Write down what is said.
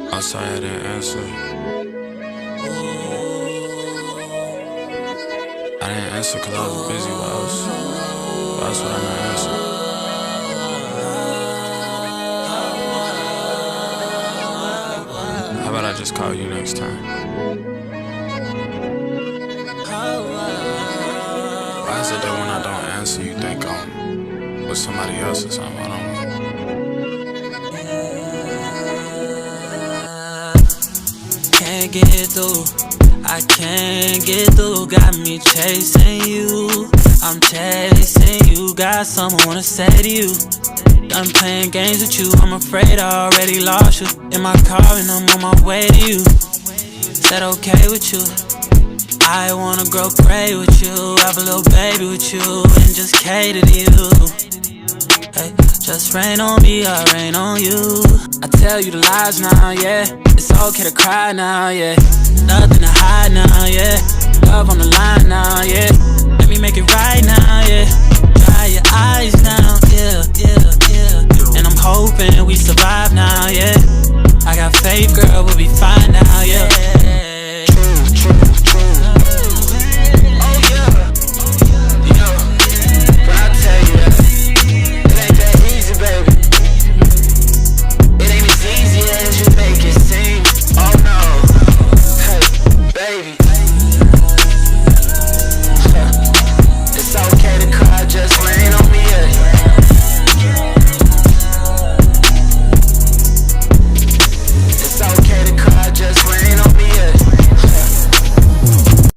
I'm sorry I didn't answer. I didn't answer cause I was busy, but that's what I didn't answer. How about I just call you next time? Why is it that when I don't answer you think I'm with somebody else or something? I don't know. Can't get through, I can't get through. Got me chasing you, I'm chasing you. Got something I wanna say to you. Done playing games with you, I'm afraid I already lost you. In my car and I'm on my way to you. Is that okay with you? I wanna grow gray with you, have a little baby with you, and just cater to you. Hey, just rain on me, I rain on you. I tell you the lies now, yeah. It's okay to cry now, yeah. Nothing to hide now, yeah. Love on the line now, yeah. Let me make it right now, yeah. Dry your eyes now, yeah, yeah, yeah. And I'm hoping we survive now, yeah. I got faith, girl.